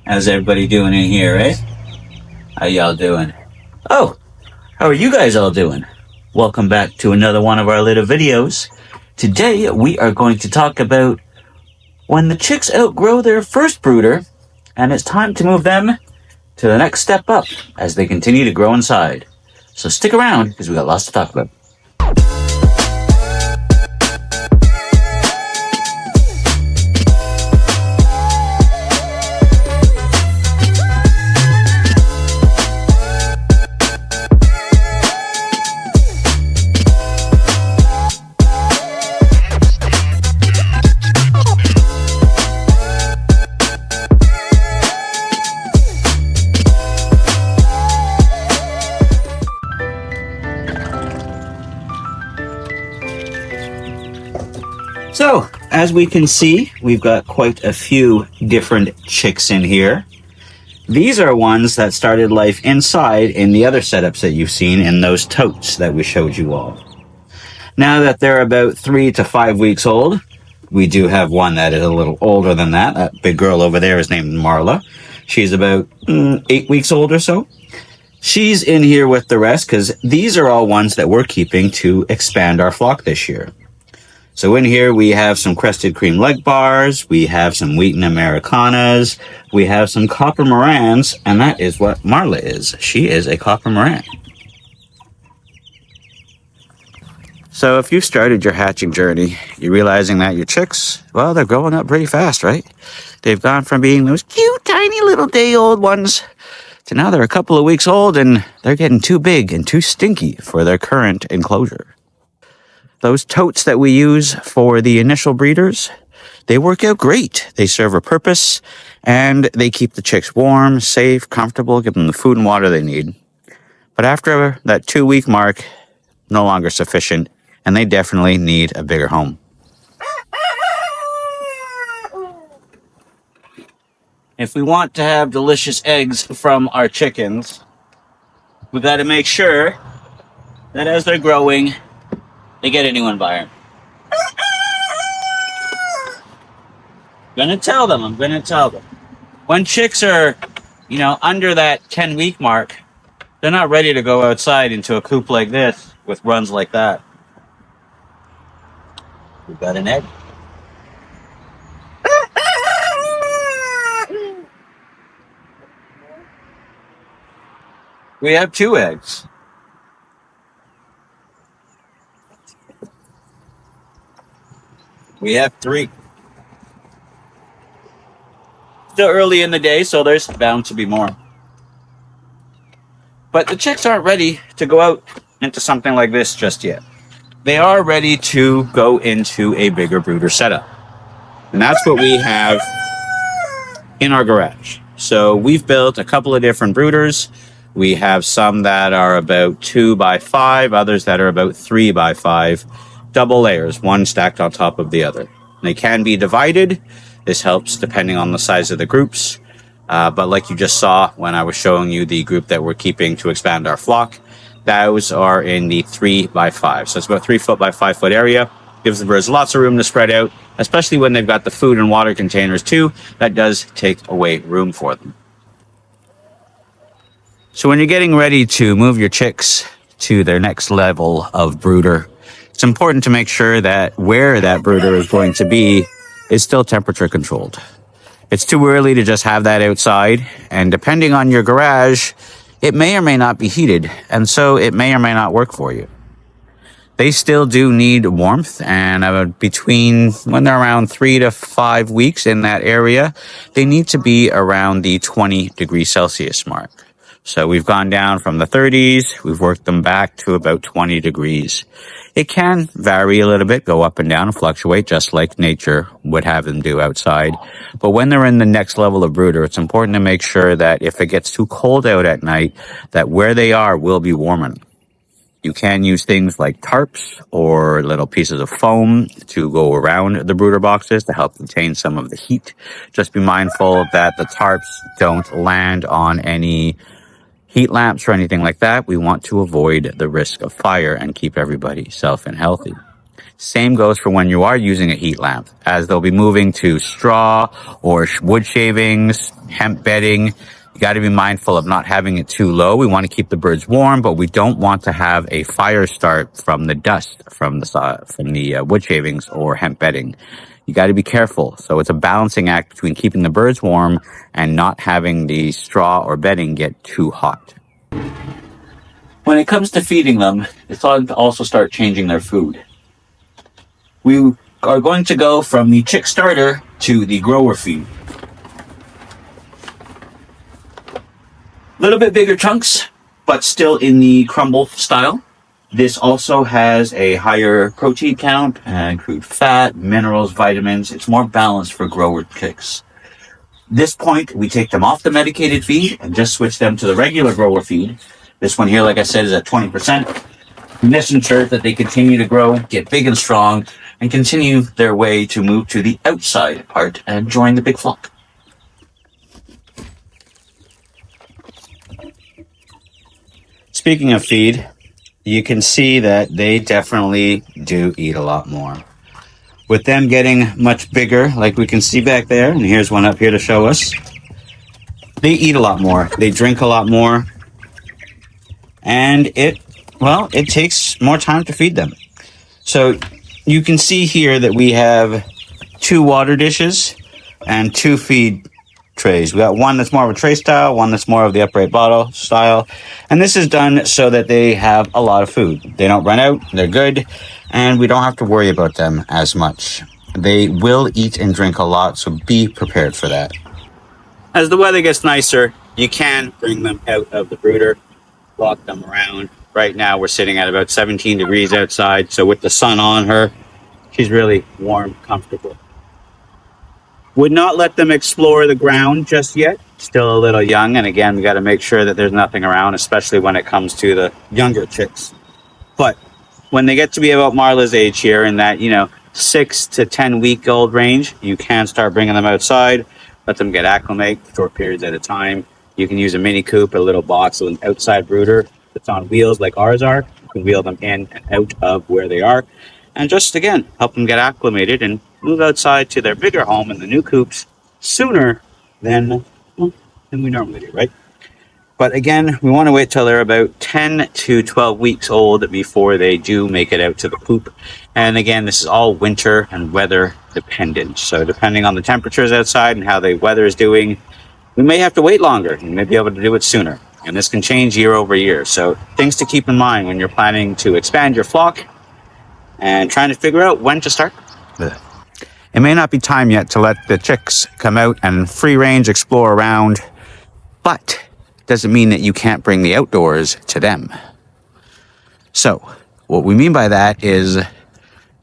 How's everybody doing in here, eh? How y'all doing? Oh, how are you guys all doing? Welcome back to another one of our little videos. Today we are going to talk about when the chicks outgrow their first brooder and it's time to move them to the next step up as they continue to grow inside. So stick around because we got lots to talk about. So, as we can see, we've got quite a few different chicks in here. These are ones that started life inside in the other setups that you've seen in those totes that we showed you all. Now that they're about 3 to 5 weeks old, we do have one that is a little older than that. That big girl over there is named Marla. She's about 8 weeks old or so. She's in here with the rest because these are all ones that we're keeping to expand our flock this year. So in here we have some crested cream leg bars, we have some Wheaton Americanas, we have some copper Morans, and that is what Marla is. She is a copper Moran. So if you started your hatching journey, you're realizing that your chicks, well, they're growing up pretty fast, right? They've gone from being those cute, tiny little day-old ones to now they're a couple of weeks old and they're getting too big and too stinky for their current enclosure. Those totes that we use for the initial breeders, they work out great. They serve a purpose, and they keep the chicks warm, safe, comfortable, give them the food and water they need. But after that 2-week mark, no longer sufficient, and they definitely need a bigger home. If we want to have delicious eggs from our chickens, we got to make sure that as they're growing, they get a new environment. I'm gonna tell them. When chicks are, under that 10-week mark, they're not ready to go outside into a coop like this with runs like that. We've got an egg. We have 2 eggs. We have 3. Still early in the day, so there's bound to be more. But the chicks aren't ready to go out into something like this just yet. They are ready to go into a bigger brooder setup. And that's what we have in our garage. So we've built a couple of different brooders. We have some that are about 2 by 5, others that are about 3 by 5. Double layers, one stacked on top of the other. They can be divided. This helps depending on the size of the groups. But like you just saw when I was showing you the group that we're keeping to expand our flock, those are in the 3 by 5. So it's about 3 foot by 5 foot area. Gives the birds lots of room to spread out, especially when they've got the food and water containers too. That does take away room for them. So when you're getting ready to move your chicks to their next level of brooder, it's important to make sure that where that brooder is going to be is still temperature controlled. It's too early to just have that outside, and depending on your garage, it may or may not be heated, and so it may or may not work for you. They still do need warmth, and between when they're around 3 to 5 weeks in that area, they need to be around the 20 degrees Celsius mark. So we've gone down from the 30s, we've worked them back to about 20 degrees. It can vary a little bit, go up and down and fluctuate just like nature would have them do outside. But when they're in the next level of brooder, it's important to make sure that if it gets too cold out at night, that where they are will be warming. You can use things like tarps or little pieces of foam to go around the brooder boxes to help contain some of the heat. Just be mindful that the tarps don't land on any heat lamps or anything like that. We want to avoid the risk of fire and keep everybody safe and healthy. Same goes for when you are using a heat lamp, as they'll be moving to straw or wood shavings, hemp bedding. You got to be mindful of not having it too low. We want to keep the birds warm, but we don't want to have a fire start from the dust from the wood shavings or hemp bedding. You got to be careful. So it's a balancing act between keeping the birds warm and not having the straw or bedding get too hot. When it comes to feeding them, it's time to also start changing their food. We are going to go from the chick starter to the grower feed. A little bit bigger chunks, but still in the crumble style. This also has a higher protein count and crude fat, minerals, vitamins. It's more balanced for grower chicks. This point, we take them off the medicated feed and just switch them to the regular grower feed. This one here, like I said, is at 20%. And this ensures that they continue to grow, get big and strong, and continue their way to move to the outside part and join the big flock. Speaking of feed, you can see that they definitely do eat a lot more. With them getting much bigger, like we can see back there, and here's one up here to show us, they eat a lot more. They drink a lot more. And it takes more time to feed them. So you can see here that we have 2 water dishes and 2 feed trays. We got one that's more of a tray style, one that's more of the upright bottle style. And this is done so that they have a lot of food. They don't run out, they're good, and we don't have to worry about them as much. They will eat and drink a lot, so be prepared for that. As the weather gets nicer, you can bring them out of the brooder, walk them around. Right now we're sitting at about 17 degrees outside, so with the sun on her, she's really warm, comfortable. Would not let them explore the ground just yet. Still a little young, and again, we got to make sure that there's nothing around, especially when it comes to the younger chicks. But when they get to be about Marla's age here, in that 6 to 10 week old range, you can start bringing them outside, let them get acclimate for short periods at a time. You can use a mini coop, a little box, an outside brooder that's on wheels like ours are. You can wheel them in and out of where they are, and just again help them get acclimated and move outside to their bigger home in the new coops sooner than we normally do, right? But again, we want to wait till they're about 10 to 12 weeks old before they do make it out to the coop. And again, this is all winter and weather dependent. So depending on the temperatures outside and how the weather is doing, we may have to wait longer. You may be able to do it sooner. And this can change year over year. So things to keep in mind when you're planning to expand your flock and trying to figure out when to start. It may not be time yet to let the chicks come out and free range explore around, but it doesn't mean that you can't bring the outdoors to them. So what we mean by that is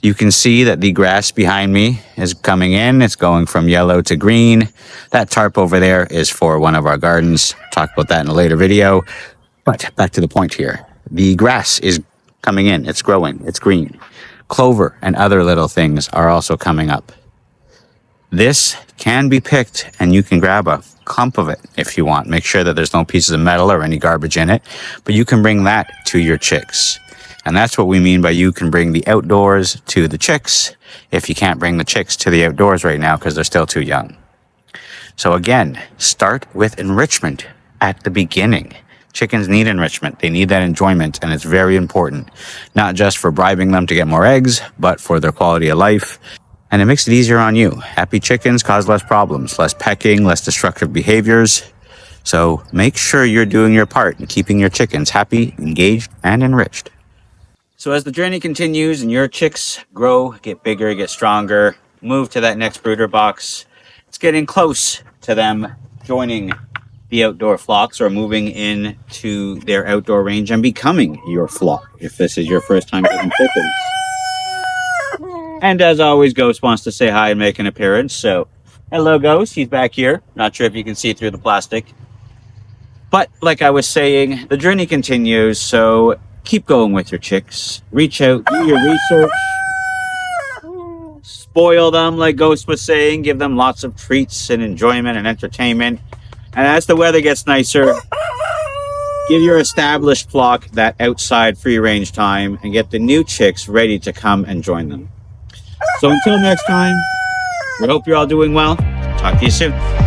you can see that the grass behind me is coming in. It's going from yellow to green. That tarp over there is for one of our gardens. Talk about that in a later video. But back to the point here. The grass is coming in. It's growing. It's green. Clover and other little things are also coming up. This can be picked, and you can grab a clump of it if you want. Make sure that there's no pieces of metal or any garbage in it, but you can bring that to your chicks. And that's what we mean by you can bring the outdoors to the chicks if you can't bring the chicks to the outdoors right now because they're still too young. So again, start with enrichment at the beginning. Chickens need enrichment. They need that enjoyment, and it's very important, not just for bribing them to get more eggs, but for their quality of life. And it makes it easier on you. Happy chickens cause less problems, less pecking, less destructive behaviors. So make sure you're doing your part in keeping your chickens happy, engaged, and enriched. So as the journey continues and your chicks grow, get bigger, get stronger, move to that next brooder box, it's getting close to them joining the outdoor flocks or moving into their outdoor range and becoming your flock if this is your first time getting chickens. And as always, Ghost wants to say hi and make an appearance. So hello, Ghost. He's back here. Not sure if you can see through the plastic. But like I was saying, the journey continues. So keep going with your chicks. Reach out, do your research. Spoil them, like Ghost was saying. Give them lots of treats and enjoyment and entertainment. And as the weather gets nicer, Give your established flock that outside free range time and get the new chicks ready to come and join them. So until next time, we hope you're all doing well. Talk to you soon.